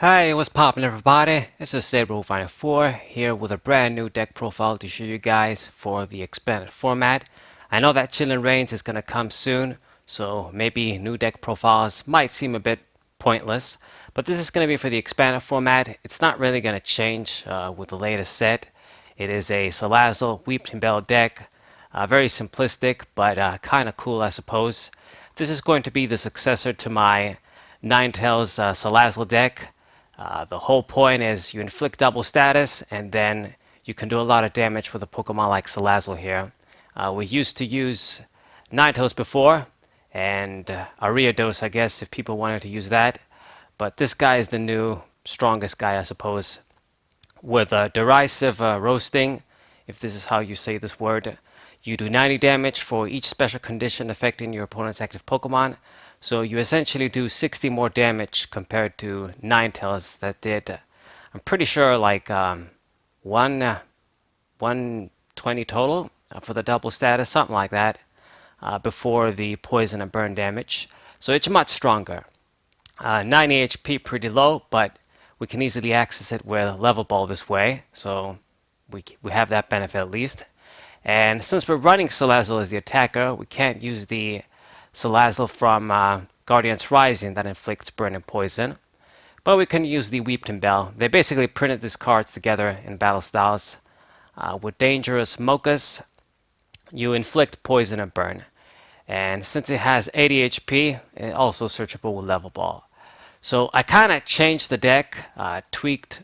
Hi, what's poppin' everybody? This is Salazzle Weepinbell here with a brand new deck profile to show you guys for the expanded format. I know that Chillin' Reigns is gonna come soon, so maybe new deck profiles might seem a bit pointless, but this is gonna be for the expanded format. It's not really gonna change with the latest set. It is a Salazzle Weepinbell deck, very simplistic, but kind of cool, I suppose. This is going to be the successor to my Ninetales Salazzle deck. The whole point is you inflict double status, and then you can do a lot of damage with a Pokemon like Salazzle here. We used to use Ninetales before, and Ariados, I guess, if people wanted to use that. But this guy is the new strongest guy, I suppose. With derisive roasting, if this is how you say this word, you do 90 damage for each special condition affecting your opponent's active Pokemon. So you essentially do 60 more damage compared to Ninetales that did, I'm pretty sure, like 120 total for the double status, something like that, before the poison and burn damage. So it's much stronger. 90 HP pretty low, but we can easily access it with level ball this way, so we have that benefit at least. And since we're running Salazzle as the attacker, we can't use the Salazzle from Guardians Rising that inflicts burn and poison, but we can use the Weepinbell. They basically printed these cards together in battle styles. With Dangerous Mochas, you inflict poison and burn. And since it has 80 HP, it's also searchable with level ball. So I kind of changed the deck, tweaked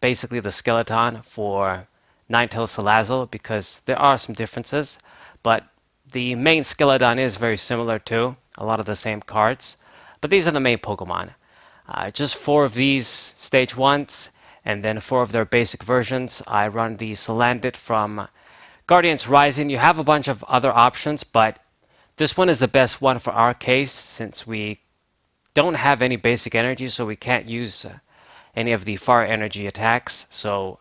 basically the skeleton for Ninetales Salazzle because there are some differences, but the main skeleton is very similar too, a lot of the same cards. But these are the main Pokemon. Just 4 of these stage 1s, and then 4 of their basic versions. I run the Salandit from Guardians Rising. You have a bunch of other options, but this one is the best one for our case since we don't have any basic energy, so we can't use any of the fire energy attacks. So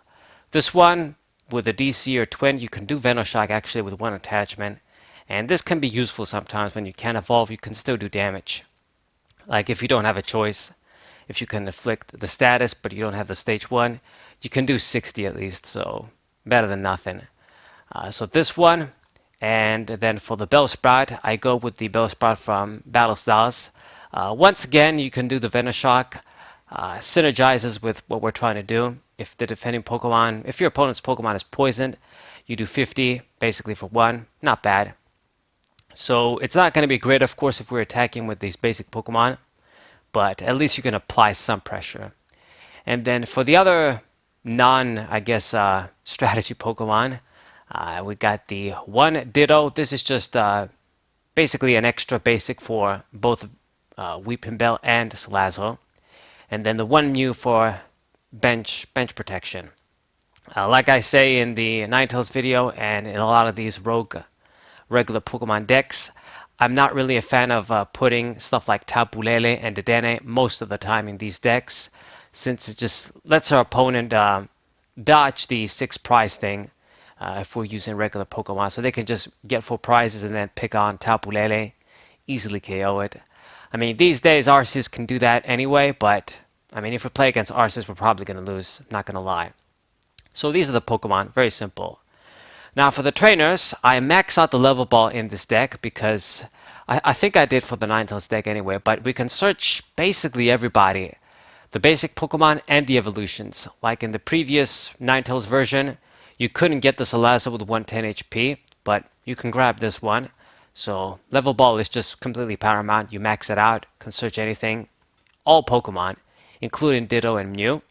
this one, with a DC or twin, you can do Venoshock actually with one attachment. And this can be useful sometimes when you can't evolve, you can still do damage. Like if you don't have a choice, if you can inflict the status but you don't have the stage 1, you can do 60 at least, so better than nothing. So this one, and then for the Bellsprout, I go with the Bellsprout from Battle Styles. Once again, you can do the Venoshock. Synergizes with what we're trying to do. If the defending Pokemon, if your opponent's Pokemon is poisoned, you do 50 basically for 1. Not bad. So it's not going to be great, of course, if we're attacking with these basic Pokemon, but at least you can apply some pressure. And then for the other I guess, strategy Pokemon, we got the one Ditto. This is just basically an extra basic for both Weepinbell and Salazzle. And then the one Mew for bench protection. Like I say in the Ninetales video and in a lot of these rogue regular Pokemon decks, I'm not really a fan of putting stuff like Tapu Lele and Dedenne most of the time in these decks, since it just lets our opponent dodge the 6 prize thing if we're using regular Pokemon. So they can just get 4 prizes and then pick on Tapu Lele, easily KO it. I mean, these days Arceus can do that anyway, but I mean, if we play against Arceus, we're probably going to lose, not going to lie. So these are the Pokemon, very simple. Now for the trainers, I max out the level ball in this deck because I think I did for the Ninetales deck anyway, but we can search basically everybody. The basic Pokemon and the evolutions. Like in the previous Ninetales version, you couldn't get the Salazzle with 110 HP, but you can grab this one. So level ball is just completely paramount. You max it out, can search anything, all Pokemon, including Ditto and Mew.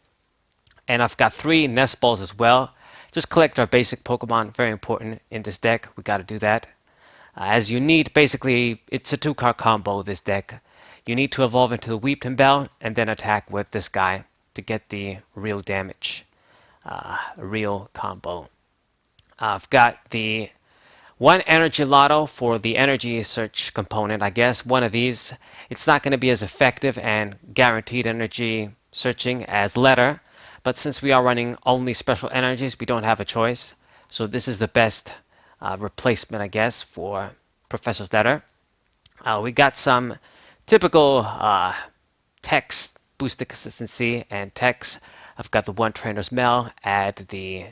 And I've got 3 Nest Balls as well. Just collect our basic Pokemon, very important in this deck. We got to do that. As you need, basically, it's a 2-card combo, this deck. You need to evolve into the Weepinbell and then attack with this guy to get the real damage. Real combo. I've got the 1 Energy Lotto for the energy search component, I guess. One of these. It's not going to be as effective and guaranteed energy searching as Letter, but since we are running only special energies, we don't have a choice. So this is the best replacement, I guess, for Professor's Letter. We got some typical text boost the consistency and text. I've got the one trainer's mail, add the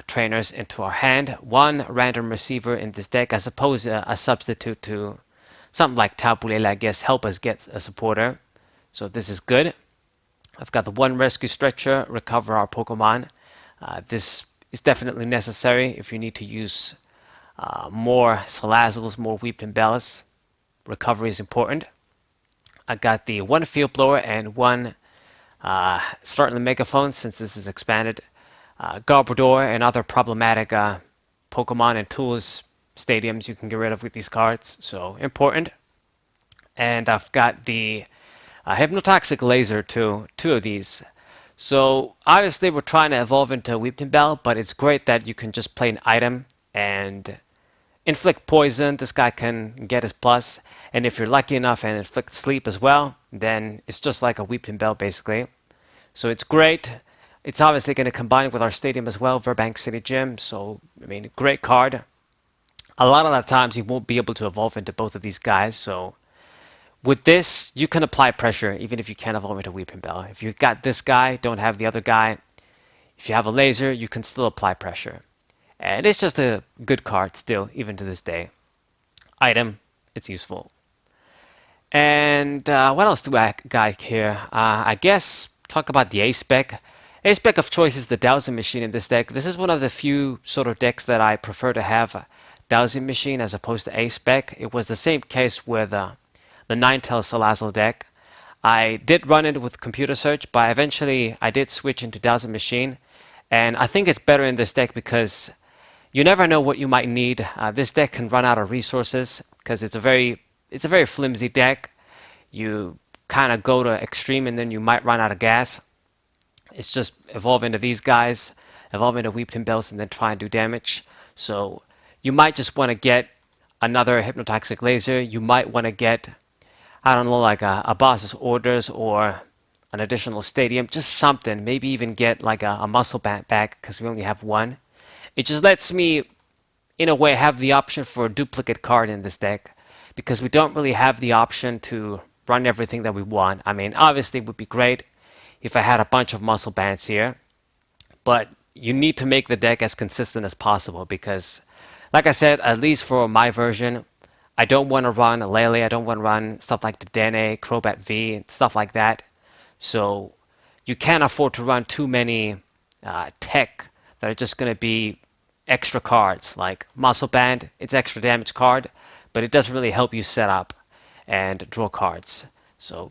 trainers into our hand. One random receiver in this deck, I suppose a substitute to something like Tabulele, I guess, help us get a supporter. So this is good. I've got the one rescue stretcher, recover our Pokemon. This is definitely necessary if you need to use more Salazzles, more Weepinbells. Recovery is important. I got the one field blower and one starting the megaphone since this is expanded. Garbodor and other problematic Pokemon and tools stadiums you can get rid of with these cards, so important. And I've got the Hypnotoxic Laser too, two of these. So obviously we're trying to evolve into Weepinbell, but it's great that you can just play an item and inflict poison. This guy can get his plus, and if you're lucky enough and inflict sleep as well, then it's just like a Weepinbell basically. So it's great. It's obviously going to combine with our stadium as well, Verbank City Gym. So I mean, great card. A lot of the times you won't be able to evolve into both of these guys. So with this, you can apply pressure even if you can't evolve into Weepinbell. If you've got this guy, don't have the other guy. If you have a laser, you can still apply pressure. And it's just a good card still, even to this day. Item, it's useful. And what else do I got here? I guess talk about the A-Spec. A-Spec of choice is the Dowsing Machine in this deck. This is one of the few sort of decks that I prefer to have Dowsing Machine as opposed to A-Spec. It was the same case with the Ninetales Salazzle deck. I did run it with computer search, but eventually I did switch into Dowsing Machine. And I think it's better in this deck because you never know what you might need. This deck can run out of resources because it's a very flimsy deck. You kind of go to extreme and then you might run out of gas. It's just evolve into these guys, evolve into Weepinbells, and then try and do damage. So you might just want to get another Hypnotoxic Laser. You might want to get, I don't know, like a boss's orders or an additional stadium, just something. Maybe even get like a muscle band back because we only have one. It just lets me, in a way, have the option for a duplicate card in this deck because we don't really have the option to run everything that we want. I mean, obviously it would be great if I had a bunch of muscle bands here, but you need to make the deck as consistent as possible because, like I said, at least for my version, I don't want to run Lele, I don't want to run stuff like the Dene, Crobat V, stuff like that. So you can't afford to run too many tech that are just going to be extra cards. Like Muscle Band, it's extra damage card, but it doesn't really help you set up and draw cards. So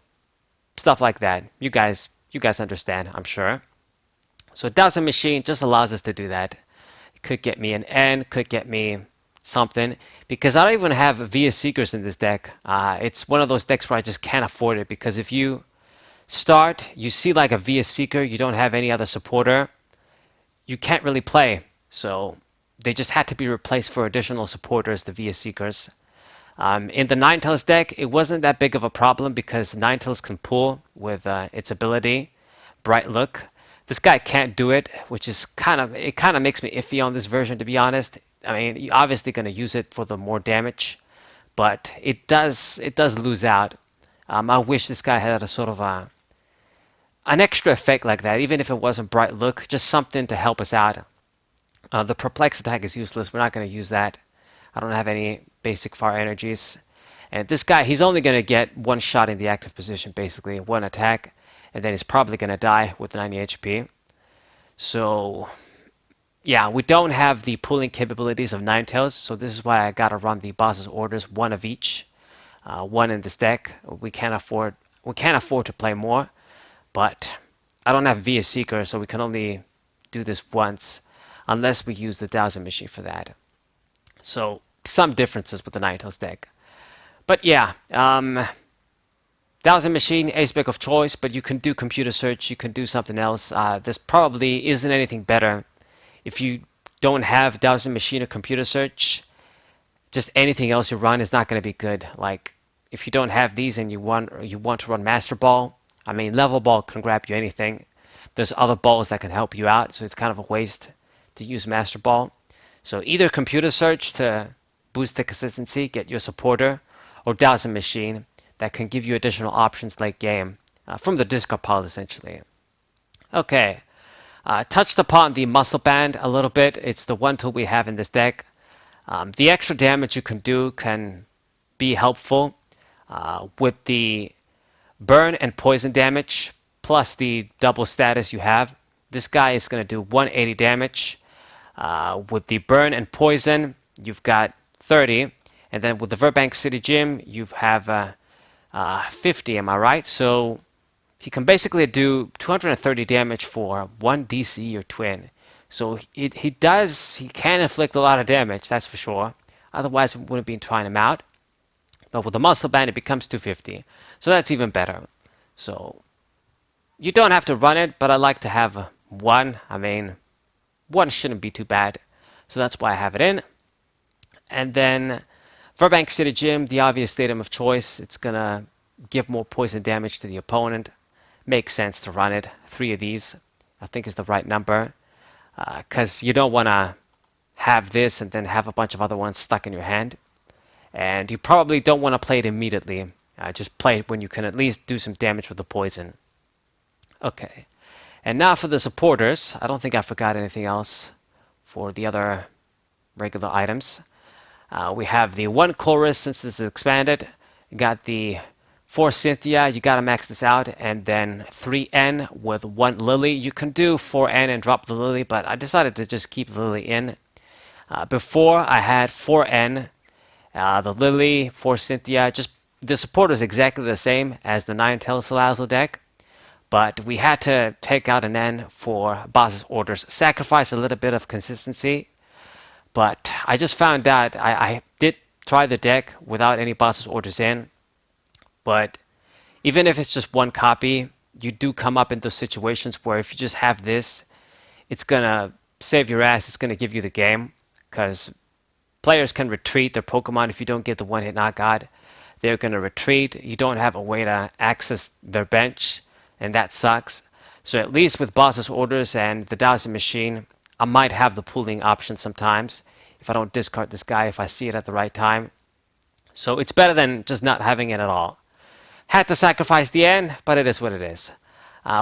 stuff like that. You guys understand, I'm sure. So Dowsing Machine just allows us to do that. It could get me an N, could get me something, because I don't even have Via Seekers in this deck. It's one of those decks where I just can't afford it, because if you start, you see like a Via Seeker, you don't have any other supporter, you can't really play. So they just had to be replaced for additional supporters, the Via Seekers. In the Ninetales deck, it wasn't that big of a problem because Ninetales can pull with its ability, Bright Look. This guy can't do it, which is kind of makes me iffy on this version, to be honest. I mean, you're obviously going to use it for the more damage, but it does lose out. I wish this guy had a sort of an extra effect like that, even if it wasn't Bright Look, just something to help us out. The Perplex attack is useless. We're not going to use that. I don't have any basic fire energies. And this guy, he's only going to get one shot in the active position, basically, one attack, and then he's probably going to die with 90 HP. So, yeah, we don't have the pulling capabilities of Ninetales, so this is why I got to run the boss's orders, one of each, one in this deck. We can't afford to play more, but I don't have Via Seeker, so we can only do this once, unless we use the Dowsing Machine for that. So some differences with the Ninetales deck. But yeah, Dowsing Machine, A-Spec of choice, but you can do computer search, you can do something else. This probably isn't anything better. If you don't have Dowsing Machine or computer search, just anything else you run is not going to be good. Like, if you don't have these and you want to run Master Ball, I mean, Level Ball can grab you anything. There's other balls that can help you out, so it's kind of a waste to use Master Ball. So either computer search to boost the consistency, get you a supporter, or Dowsing Machine that can give you additional options late game from the discard pile, essentially. Okay, touched upon the muscle band a little bit. It's the one tool we have in this deck. The extra damage you can do can be helpful with the burn and poison damage plus the double status you have. This guy is going to do 180 damage. With the burn and poison, you've got 30. And then with the Verbank City Gym, you have 50, am I right? So he can basically do 230 damage for one DC or twin. So he can inflict a lot of damage, that's for sure. Otherwise, we wouldn't be trying him out. But with the muscle band, it becomes 250. So that's even better. So you don't have to run it, but I like to have one. I mean, one shouldn't be too bad. So that's why I have it in. And then Verbank City Gym, the obvious datum of choice. It's going to give more poison damage to the opponent. Makes sense to run it. 3 of these, I think, is the right number. Because you don't want to have this and then have a bunch of other ones stuck in your hand. And you probably don't want to play it immediately. Just play it when you can at least do some damage with the poison. Okay. And now for the supporters. I don't think I forgot anything else for the other regular items. We have the 1 chorus since this is expanded. You got the 4 Cynthia. You got to max this out. And then 3N with 1 Lily. You can do 4N and drop the Lily, but I decided to just keep the Lily in. Before I had 4N, the Lily, 4 Cynthia. Just the support is exactly the same as the 9-tailed Salazzle deck. But we had to take out an N for boss's orders. Sacrifice a little bit of consistency. But I just found out I did try the deck without any boss's orders in. But even if it's just 1 copy, you do come up into situations where if you just have this, it's going to save your ass. It's going to give you the game. Because players can retreat their Pokemon if you don't get the 1-hit knockout. They're going to retreat. You don't have a way to access their bench. And that sucks. So at least with boss's orders and the Dowsing Machine, I might have the pooling option sometimes if I don't discard this guy if I see it at the right time. So it's better than just not having it at all. Had to sacrifice the N, but it is what it is.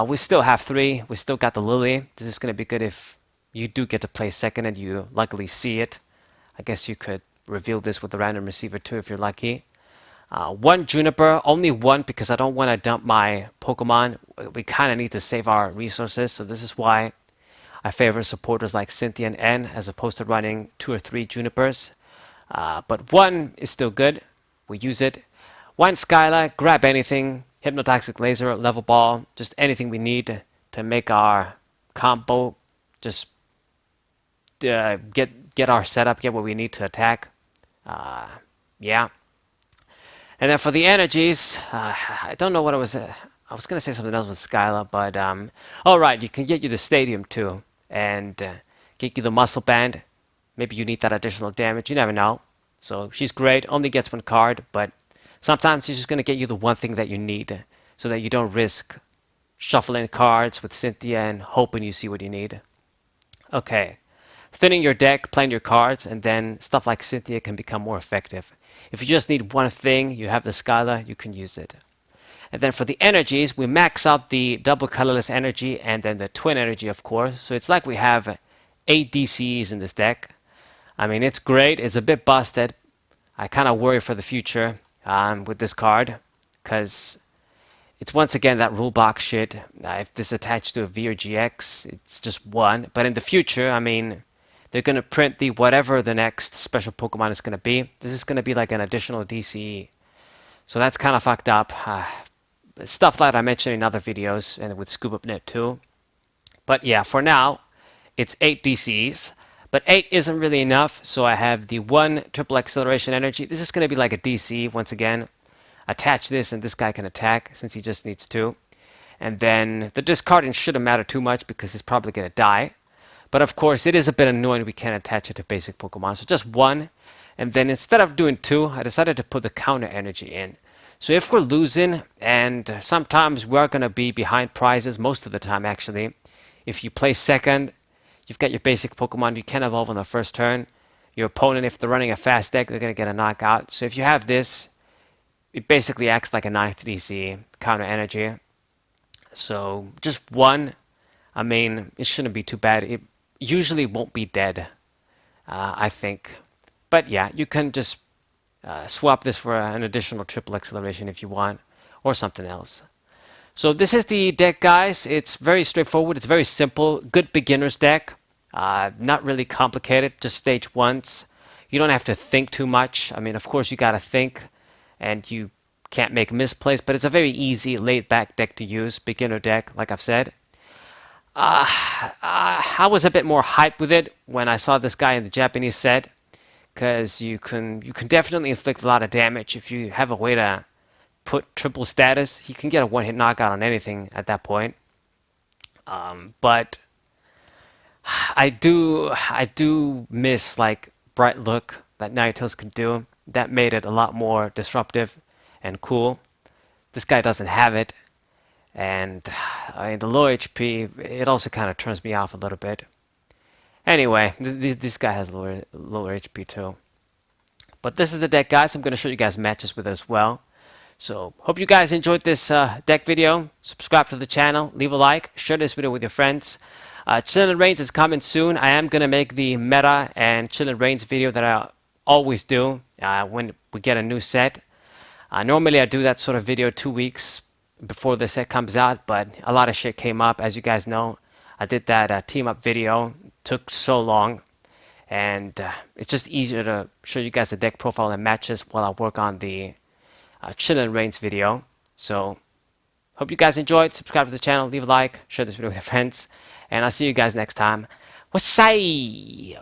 We still have 3. We still got the Lily. This is going to be good if you do get to play second and you luckily see it. I guess you could reveal this with the random receiver too if you're lucky. 1 Juniper, only 1 because I don't want to dump my Pokemon. We kind of need to save our resources, so this is why I favor supporters like Cynthia and N as opposed to running 2 or 3 Junipers. But 1 is still good. We use it. 1 Skyla, grab anything. Hypnotoxic Laser, Level Ball, just anything we need to make our combo. Just get our setup, get what we need to attack. Yeah. And then for the energies, I don't know what it was. I was going to say something else with Skyla, but all right, you can get you the Stadium too, and get you the Muscle Band. Maybe you need that additional damage. You never know. So she's great. Only gets 1 card, but sometimes she's just going to get you the one thing that you need, so that you don't risk shuffling cards with Cynthia and hoping you see what you need. Okay. Thinning your deck, playing your cards, and then stuff like Cynthia can become more effective. If you just need one thing, you have the Skyla, you can use it. And then for the energies, we max out the double colorless energy and then the twin energy, of course. So it's like we have 8 DCs in this deck. I mean, it's great. It's a bit busted. I kind of worry for the future with this card because it's once again that rule box shit. If this is attached to a V or GX, it's just 1. But in the future, I mean, they're going to print the whatever the next special Pokemon is going to be. This is going to be like an additional DCE. So that's kind of fucked up. Stuff that I mentioned in other videos and with Scoop Up Net too. But yeah, for now, it's 8 DCs. But 8 isn't really enough, so I have the 1 triple acceleration energy. This is going to be like a DC once again. Attach this and this guy can attack since he just needs 2. And then the discarding shouldn't matter too much because he's probably going to die. But of course, it is a bit annoying we can't attach it to basic Pokemon. So just 1. And then instead of doing 2, I decided to put the counter energy in. So if we're losing, and sometimes we're going to be behind prizes, most of the time actually, if you play second, you've got your basic Pokemon, you can evolve on the first turn. Your opponent, if they're running a fast deck, they're going to get a knockout. So if you have this, it basically acts like a 9th DC counter energy. So just one, I mean, it shouldn't be too bad. It usually won't be dead, I think. But yeah, you can just swap this for an additional triple acceleration if you want, or something else. So this is the deck, guys. It's very straightforward. It's very simple. Good beginner's deck. Not really complicated. Just stage once. You don't have to think too much. I mean, of course, you got to think, and you can't make misplays, but it's a very easy, laid-back deck to use. Beginner deck, like I've said. I was a bit more hyped with it when I saw this guy in the Japanese set, because you can definitely inflict a lot of damage if you have a way to put triple status. He can get a one-hit knockout on anything at that point. But I do miss like bright look that Ninetales could do. That made it a lot more disruptive and cool. This guy doesn't have it, and I mean, the low HP, it also kind of turns me off a little bit. Anyway, this guy has lower HP too. But this is the deck, guys. I'm going to show you guys matches with it as well. So, hope you guys enjoyed this deck video. Subscribe to the channel, leave a like, share this video with your friends. Chillin' Reigns is coming soon. I am going to make the meta and Chillin' Reigns video that I always do when we get a new set. Normally I do that sort of video 2 weeks before the set comes out, but a lot of shit came up, as you guys know. I did that team up video. Took so long, and it's just easier to show you guys the deck profile and matches while I work on the Chillin' Reigns video. So, hope you guys enjoyed. Subscribe to the channel, leave a like, share this video with your friends, and I'll see you guys next time. Wasai!